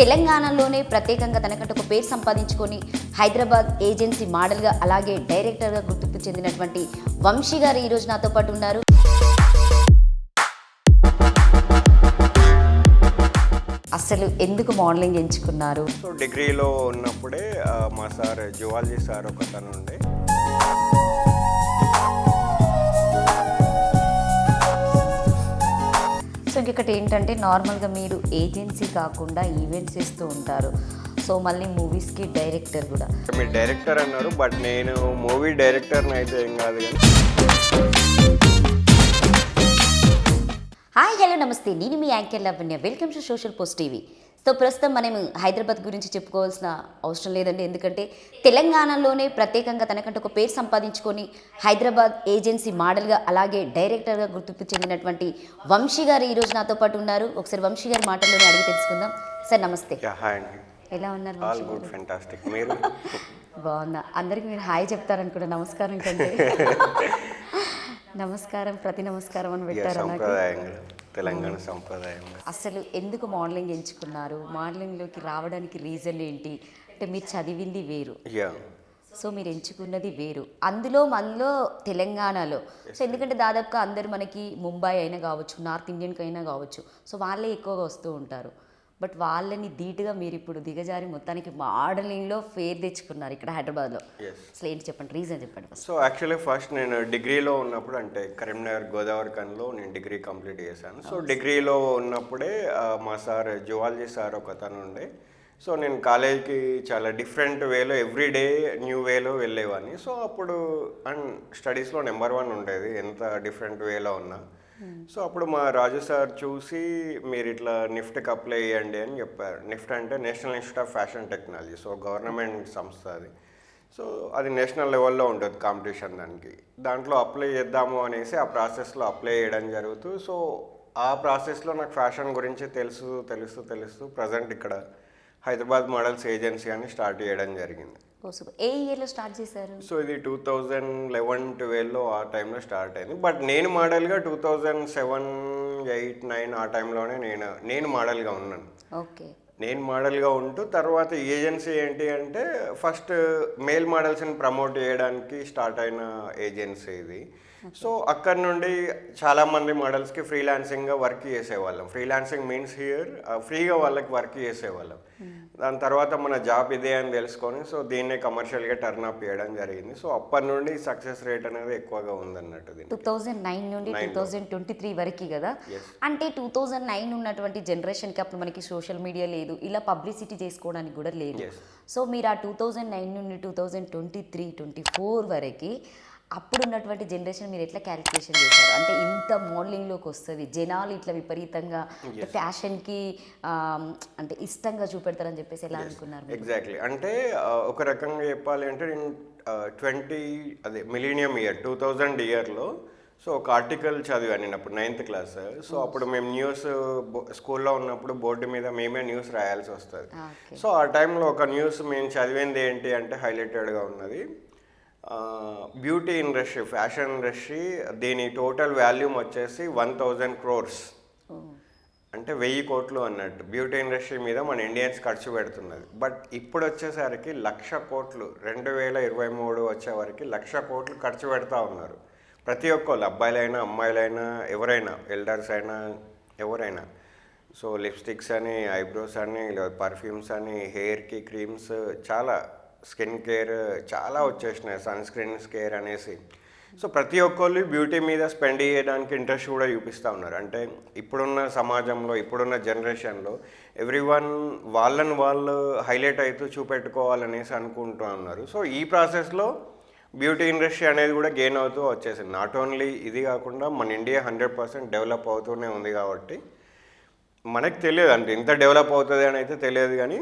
తెలంగాణలోనే ప్రత్యేకంగా తనకంటూ ఒక పేరు సంపాదించుకొని హైదరాబాద్ ఏజెన్సీ మోడల్గా అలాగే డైరెక్టర్గా గుర్తింపు చెందినటువంటి వంశీ గారు ఈరోజు నాతో పాటు ఉన్నారు. అసలు ఎందుకు మోడలింగ్ ఎంచుకున్నారు? సో డిగ్రీలో ఉన్నప్పుడే మా సార్ జువాలజీ సార్ ఒక తను ఉండే. సో ఇంకొకటి ఏంటంటే నార్మల్గా మీరు ఏజెన్సీ కాకుండా ఈవెంట్స్ చేస్తూ ఉంటారు. సో మళ్ళీ మూవీస్కి డైరెక్టర్ కూడా. మీరు డైరెక్టర్ అన్నారు, బట్ నేను మూవీ డైరెక్టర్ని అయితే ఏం కాదు కానీ. హాయ్ హలో నమస్తే, నేను మీ anchor Lavanya. Welcome to Social Post TV. So ప్రస్తుతం మనం హైదరాబాద్ గురించి చెప్పుకోవాల్సిన అవసరం లేదండి, ఎందుకంటే తెలంగాణలోనే ప్రత్యేకంగా తనకంటూ ఒక పేరు సంపాదించుకొని హైదరాబాద్ ఏజెన్సీ మోడల్గా అలాగే డైరెక్టర్గా గుర్తింపు చెందినటువంటి వంశీ గారు ఈరోజు నాతో పాటు ఉన్నారు. ఒకసారి వంశీ గారి మాటల్లోనే అడిగి తెలుసుకుందాం. సార్ నమస్తే. హాయ్ అండి. ఎలా ఉన్నారు? All good, fantastic. మీరు? బాగున్నా. అందరికి మీరు హాయ్ చెప్తారనుకుంటా. నమస్కారం కంటే నమస్కారం, ప్రతి నమస్కారం అని పెట్టారు. తెలంగాణ సంప్రదాయం. అసలు ఎందుకు మోడలింగ్ ఎంచుకున్నారు? మోడలింగ్లోకి రావడానికి రీజన్ ఏంటి? అంటే మీరు చదివింది వేరు, సో మీరు ఎంచుకున్నది వేరు, మనలో తెలంగాణలో. సో ఎందుకంటే దాదాపుగా అందరు మనకి ముంబై అయినా కావచ్చు, నార్త్ ఇండియన్కి అయినా కావచ్చు, సో వాళ్ళే ఎక్కువగా వస్తూ ఉంటారు. బట్ వాళ్ళని ధీటుగా మీరు ఇప్పుడు దిగజారి మొత్తానికి మోడలింగ్లో ఫేర్ తెచ్చుకున్నారు ఇక్కడ హైదరాబాద్లో. అసలు ఏంటి చెప్పండి, రీజన్ చెప్పండి. సో యాక్చువల్లీ ఫస్ట్ నేను డిగ్రీలో ఉన్నప్పుడు, అంటే కరీంనగర్ గోదావరి కన్లో నేను డిగ్రీ కంప్లీట్ చేశాను. సో డిగ్రీలో ఉన్నప్పుడే మా సార్ జువాలజీ సార్ ఒక తను ఉండే. సో నేను కాలేజ్కి చాలా డిఫరెంట్ వేలో, ఎవ్రీడే న్యూ వేలో వెళ్ళేవాడిని. సో అప్పుడు అండ్ స్టడీస్లో నెంబర్ 1 ఉండేది, ఎంత డిఫరెంట్ వేలో ఉన్నా. సో అప్పుడు మా రాజు సార్ చూసి మీరు ఇట్లా నిఫ్ట్కి అప్లై చేయండి అని చెప్పారు. నిఫ్ట్ అంటే national institute of fashion technology, so government సంస్థ అది. సో అది నేషనల్ లెవెల్లో ఉంటుంది కాంపిటీషన్. దాంట్లో అప్లై చేద్దాము అనేసి ఆ ప్రాసెస్లో అప్లై చేయడం జరుగుతూ, సో ఆ ప్రాసెస్లో నాకు ఫ్యాషన్ గురించి తెలుస్తూ ప్రజెంట్ ఇక్కడ హైదరాబాద్ మోడల్స్ ఏజెన్సీ అని స్టార్ట్ చేయడం జరిగింది. ఏ ఇయర్లో స్టార్ట్ చేశారు? సో ఇది 2011-12లో ఆ టైంలో స్టార్ట్ అయింది. బట్ నేను మోడల్గా 2007, 8, 9 ఆ టైంలోనే నేను మోడల్గా ఉన్నాను. ఓకే. నేను మోడల్గా ఉంటూ తర్వాత ఏజెన్సీ ఏంటి అంటే ఫస్ట్ మేల్ మోడల్స్ని ప్రమోట్ చేయడానికి స్టార్ట్ అయిన ఏజెన్సీ ఇది. సో అక్కడ నుండి చాలామంది మోడల్స్కి ఫ్రీలాన్సింగ్గా వర్క్ చేసేవాళ్ళం. ఫ్రీలాన్సింగ్ మీన్స్ హియర్ ఫ్రీగా వాళ్ళకి వర్క్ చేసేవాళ్ళం. దాని తర్వాత మన జాబ్ ఇదే అని తెలుసుకొని సో దీన్నే కమర్షియల్గా టర్న్ అప్ చేయడం జరిగింది. సో అప్పటి నుండి సక్సెస్ రేట్ అనేది ఎక్కువగా ఉందన్నట్టు. 2009 నుండి 2023 వరకు కదా. అంటే 2009 ఉన్నటువంటి జనరేషన్కి అప్పుడు మనకి సోషల్ మీడియా లేదు, ఇలా పబ్లిసిటీ చేసుకోవడానికి కూడా లేదు. సో మీరు ఆ 2009 నుండి 2023-24 వరకు అప్పుడు ఉన్నటువంటి జనరేషన్ మీరు ఎట్లా క్యాలిక్యులేషన్ చేశారు? అంటే ఇంత మోడలింగ్లోకి వస్తుంది, జనాలు ఇట్లా విపరీతంగా ఫ్యాషన్కి అంటే ఇష్టంగా చూపెడతారని చెప్పేసి ఎలా అనుకున్నారు? ఎగ్జాక్ట్లీ. అంటే ఒక రకంగా చెప్పాలి అంటే మిలీనియం ఇయర్ 2000 ఇయర్లో సో ఒక ఆర్టికల్ చదివాను నేను అప్పుడు 9th క్లాస్. సో అప్పుడు మేము న్యూస్ స్కూల్లో ఉన్నప్పుడు బోర్డు మీద మేమే న్యూస్ రాయాల్సి వస్తుంది. సో ఆ టైంలో ఒక న్యూస్ మేము చదివింది ఏంటి అంటే హైలైటెడ్గా ఉన్నది, బ్యూటీ ఇండస్ట్రీ, ఫ్యాషన్ ఇండస్ట్రీ, దీని టోటల్ వాల్యూమ్ వచ్చేసి 1000 crores, అంటే 1000 కోట్లు అన్నట్టు బ్యూటీ ఇండస్ట్రీ మీద మన ఇండియన్స్ ఖర్చు పెడుతున్నది. బట్ ఇప్పుడు వచ్చేసరికి 1,00,000 కోట్లు, 2023 వచ్చే వరకు 1,00,000 కోట్లు ఖర్చు పెడతా ఉన్నారు ప్రతి ఒక్కళ్ళు, అబ్బాయిలైనా అమ్మాయిలైనా ఎవరైనా, ఎల్డర్స్ అయినా ఎవరైనా. సో లిప్స్టిక్స్ అని, ఐబ్రోస్ అని, పర్ఫ్యూమ్స్ అని, హెయిర్కి క్రీమ్స్, చాలా స్కిన్ కేర్ చాలా వచ్చేసినాయి, సన్ స్క్రీన్స్ కేర్ అనేసి. సో ప్రతి ఒక్కళ్ళు బ్యూటీ మీద స్పెండ్ చేయడానికి ఇంట్రెస్ట్ కూడా చూపిస్తూ ఉన్నారు. అంటే ఇప్పుడున్న సమాజంలో, ఇప్పుడున్న జనరేషన్లో ఎవ్రీవన్ వాళ్ళు హైలైట్ అవుతూ చూపెట్టుకోవాలనేసి అనుకుంటూ ఉన్నారు. సో ఈ ప్రాసెస్లో బ్యూటీ ఇండస్ట్రీ అనేది కూడా గెయిన్ అవుతూ వచ్చేసింది. నాట్ ఓన్లీ ఇది కాకుండా మన ఇండియా 100% డెవలప్ అవుతూనే ఉంది. కాబట్టి మనకు తెలియదు అంటే ఇంత డెవలప్ అవుతుంది అని అయితే తెలియదు, కానీ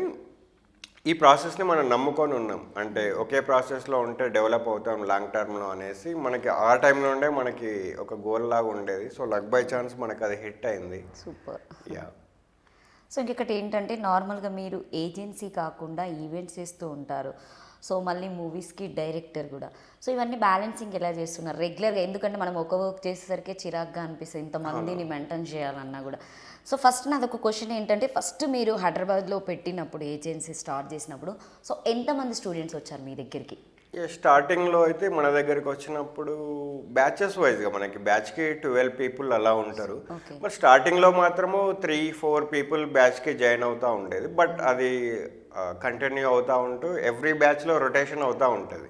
ఈ ప్రాసెస్ని మనం నమ్ముకొని ఉన్నాం. అంటే ఒకే ప్రాసెస్లో ఉంటే డెవలప్ అవుతాం లాంగ్ టర్మ్లో అనేసి మనకి ఆ టైంలో ఉండే మనకి ఒక గోల్ లాగా ఉండేది. సో లక్ బై ఛాన్స్ మనకు అది హిట్ అయింది. సూపర్. యా. సో ఇంకొకటి ఏంటంటే నార్మల్గా మీరు ఏజెన్సీ కాకుండా ఈవెంట్స్ చేస్తూ ఉంటారు. సో మళ్ళీ మూవీస్కి డైరెక్టర్ కూడా. సో ఇవన్నీ బ్యాలెన్సింగ్ ఎలా చేస్తున్నారు రెగ్యులర్గా? ఎందుకంటే మనం ఒక వర్క్ చేసేసరికి చిరాగ్గా అనిపిస్తుంది ఇంతమందిని మెయింటైన్ చేయాలన్నా కూడా. సో ఫస్ట్ నాది ఒక క్వశ్చన్ ఏంటంటే, ఫస్ట్ మీరు హైదరాబాద్లో పెట్టినప్పుడు ఏజెన్సీ స్టార్ట్ చేసినప్పుడు సో ఎంతమంది స్టూడెంట్స్ వచ్చారు మీ దగ్గరికి? స్టార్టింగ్లో అయితే మన దగ్గరికి వచ్చినప్పుడు బ్యాచెస్ వైజ్గా మనకి బ్యాచ్కి 12 పీపుల్ అలా ఉంటారు. బట్ స్టార్టింగ్లో మాత్రము 3-4 పీపుల్ బ్యాచ్కి జాయిన్ అవుతూ ఉండేది. బట్ అది కంటిన్యూ అవుతూ ఉంటూ ఎవ్రీ బ్యాచ్లో రొటేషన్ అవుతూ ఉంటుంది.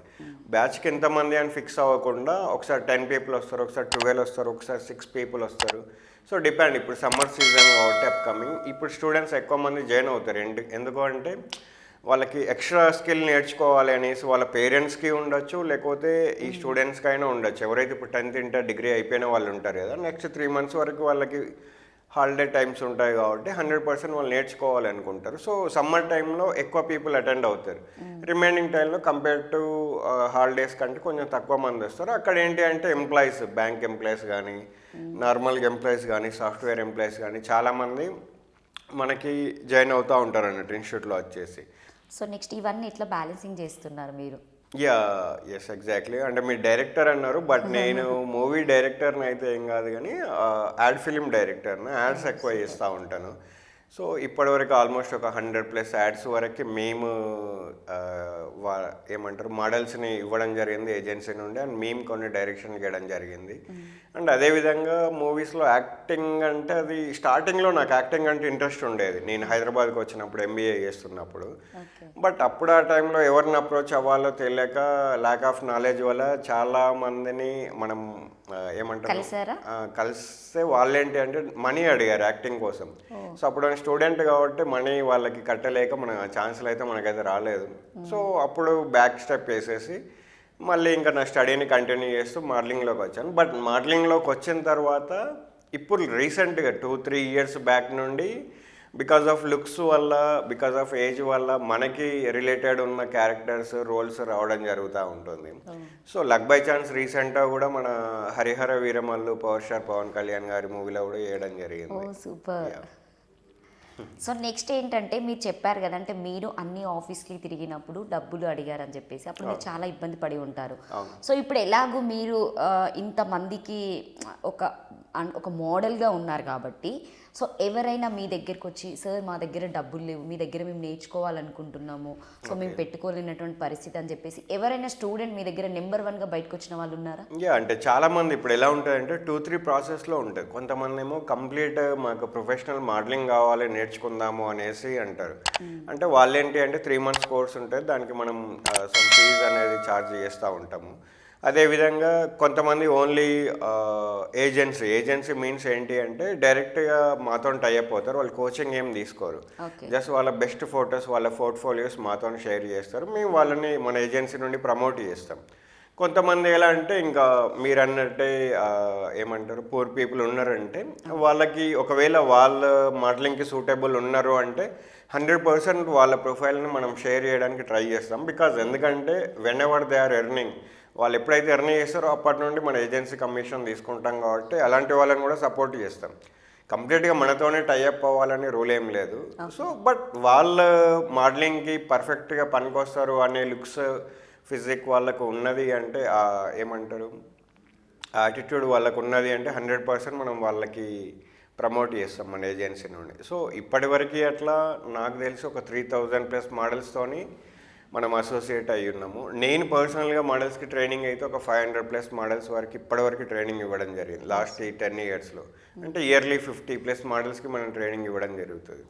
బ్యాచ్కి ఎంతమంది అని ఫిక్స్ అవ్వకుండా ఒకసారి 10 పీపుల్ వస్తారు, ఒకసారి 12 వస్తారు, ఒకసారి 6 పీపుల్ వస్తారు. So depend. ఇప్పుడు సమ్మర్ సీజన్ కాబట్టి అప్కమింగ్ ఇప్పుడు స్టూడెంట్స్ ఎక్కువ మంది జాయిన్ అవుతారు. ఎందుకు అంటే వాళ్ళకి ఎక్స్ట్రా స్కిల్ నేర్చుకోవాలి అనేసి వాళ్ళ పేరెంట్స్కి ఉండొచ్చు, లేకపోతే ఈ స్టూడెంట్స్కి అయినా ఉండొచ్చు. ఎవరైతే ఇప్పుడు 10th ఇంటర్ డిగ్రీ అయిపోయిన వాళ్ళు ఉంటారు కదా, నెక్స్ట్ 3 months వరకు వాళ్ళకి హాలిడే టైమ్స్ ఉంటాయి కాబట్టి 100% వాళ్ళు నేర్చుకోవాలి అనుకుంటారు. సో సమ్మర్ టైంలో ఎక్కువ పీపుల్ అటెండ్ అవుతారు. రిమైనింగ్ టైంలో కంపేర్ టు హాలిడేస్ కంటే కొంచెం తక్కువ మంది వస్తారు. అక్కడ ఏంటి అంటే ఎంప్లాయీస్, బ్యాంక్ ఎంప్లాయీస్ కానీ, నార్మల్గా ఎంప్లాయీస్ కానీ, సాఫ్ట్వేర్ ఎంప్లాయీస్ కానీ చాలామంది మనకి జాయిన్ అవుతూ ఉంటారు అన్నట్టు ఇన్స్టిట్యూట్లో వచ్చేసి. సో నెక్స్ట్ ఇవన్నీ ఎట్లా బ్యాలెన్సింగ్ చేస్తున్నారు మీరు? Yes exactly. అంటే మీరు డైరెక్టర్ అన్నారు, బట్ నేను మూవీ డైరెక్టర్ని అయితే ఏం కాదు కానీ యాడ్ ఫిలిం డైరెక్టర్ని. యాడ్స్ ఎక్కువ చేస్తూ ఉంటాను. సో ఇప్పటివరకు ఆల్మోస్ట్ ఒక 100+ యాడ్స్ వరకు మేము ఏమంటారు మోడల్స్ని ఇవ్వడం జరిగింది ఏజెన్సీ నుండి. అండ్ మేము కొన్ని డైరెక్షన్ చేయడం జరిగింది. అండ్ అదేవిధంగా మూవీస్లో యాక్టింగ్ అంటే అది స్టార్టింగ్లో నాకు యాక్టింగ్ అంటే ఇంట్రెస్ట్ ఉండేది. నేను హైదరాబాద్కి వచ్చినప్పుడు MBA చేస్తున్నప్పుడు. బట్ అప్పుడు ఆ టైంలో ఎవరిని అప్రోచ్ అవ్వాలో తెలియక ల్యాక్ ఆఫ్ నాలెడ్జ్ వల్ల చాలా మందిని మనం ఏమంటారు కలిస్తే వాళ్ళేంటి అంటే మనీ అడిగారు యాక్టింగ్ కోసం. సో అప్పుడు స్టూడెంట్ కాబట్టి మనీ వాళ్ళకి కట్టలేక మన ఛాన్సులు అయితే మనకైతే రాలేదు. సో అప్పుడు బ్యాక్ స్టెప్ వేసేసి మళ్ళీ ఇంకా నా స్టడీని కంటిన్యూ చేస్తూ మోడలింగ్లోకి వచ్చాను. బట్ మోడలింగ్లోకి వచ్చిన తర్వాత ఇప్పుడు రీసెంట్గా 2-3 years బ్యాక్ నుండి బికాజ్ ఆఫ్ లుక్స్ వల్ల, బికాజ్ ఆఫ్ ఏజ్ వల్ల మనకి రిలేటెడ్ ఉన్న క్యారెక్టర్స్, రోల్స్ రావడం జరుగుతూ ఉంటుంది. సో లక్ బై ఛాన్స్ రీసెంట్గా కూడా మన హరిహర వీరమల్లు పవర్ స్టార్ పవన్ కళ్యాణ్ గారి మూవీలో కూడా చేయడం జరిగింది. సూపర్. సో నెక్స్ట్ ఏంటంటే మీరు చెప్పారు కదా, అంటే మీరు అన్ని ఆఫీస్కి తిరిగినప్పుడు డబ్బులు అడిగారని చెప్పేసి అప్పుడు మీరు చాలా ఇబ్బంది పడి ఉంటారు. సో ఇప్పుడు ఎలాగో మీరు ఇంతమందికి ఒక మోడల్గా ఉన్నారు కాబట్టి, సో ఎవరైనా మీ దగ్గరికి వచ్చి సార్ మా దగ్గర డబ్బులు లేవు, మీ దగ్గర మేము నేర్చుకోవాలనుకుంటున్నాము, సో మేము పెట్టుకోలేనటువంటి పరిస్థితి అని చెప్పేసి ఎవరైనా స్టూడెంట్ మీ దగ్గర నెంబర్ 1గా బయటకు వచ్చిన వాళ్ళు ఉన్నారా? అంటే చాలామంది ఇప్పుడు ఎలా ఉంటుందంటే 2-3 ప్రాసెస్లో ఉంటుంది. కొంతమంది ఏమో కంప్లీట్ మాకు ప్రొఫెషనల్ మోడలింగ్ కావాలి నేర్చుకుందాము అనేసి అంటారు. అంటే వాళ్ళేంటి అంటే 3 months కోర్స్ ఉంటుంది, దానికి మనం సమ్ ఫీజ్ అనేది ఛార్జ్ చేస్తూ ఉంటాము. అదేవిధంగా కొంతమంది ఓన్లీ ఏజెన్సీ మీన్స్ ఏంటి అంటే డైరెక్ట్గా మాతో టైఅప్ అవుతారు. వాళ్ళు కోచింగ్ ఏం తీసుకోరు, జస్ట్ వాళ్ళ బెస్ట్ ఫొటోస్, వాళ్ళ పోర్ట్ఫోలియోస్ మాతో షేర్ చేస్తారు. మేము వాళ్ళని మన ఏజెన్సీ నుండి ప్రమోట్ చేస్తాం. కొంతమంది ఎలా అంటే ఇంకా మీరు అన్నట్టే ఏమంటారు పూర్ పీపుల్ ఉన్నారంటే వాళ్ళకి ఒకవేళ వాళ్ళ మోడలింగ్కి సూటబుల్ ఉన్నారు అంటే 100% వాళ్ళ ప్రొఫైల్ని మనం షేర్ చేయడానికి ట్రై చేస్తాం. బికాజ్ ఎందుకంటే whenever they are earning, వాళ్ళు ఎప్పుడైతే ఎర్న్ చేస్తారో అప్పటి నుండి మన ఏజెన్సీ కమిషన్ తీసుకుంటాం కాబట్టి అలాంటి వాళ్ళని కూడా సపోర్ట్ చేస్తాం. కంప్లీట్గా మనతోనే టైఅప్ అవ్వాలని రూల్ ఏం లేదు. సో బట్ వాళ్ళ మోడలింగ్కి పర్ఫెక్ట్గా పనికొస్తారు అనే లుక్స్, ఫిజిక్ వాళ్ళకు ఉన్నది అంటే ఏమంటారు యాటిట్యూడ్ వాళ్ళకు ఉన్నది అంటే 100% మనం వాళ్ళకి ప్రమోట్ చేస్తాం మన ఏజెన్సీ నుండి. సో ఇప్పటివరకు అట్లా నాకు తెలిసి ఒక 3000+ మోడల్స్తోని మనం అసోసియేట్ అయ్యి ఉన్నాము. నేను పర్సనల్గా మోడల్స్కి ట్రైనింగ్ అయితే ఒక 500+ మోడల్స్ వరకు ఇప్పటివరకు ట్రైనింగ్ ఇవ్వడం జరిగింది లాస్ట్ 10 yearsలో. అంటే ఇయర్లీ 50+ మోడల్స్కి మనం ట్రైనింగ్ ఇవ్వడం జరుగుతుంది.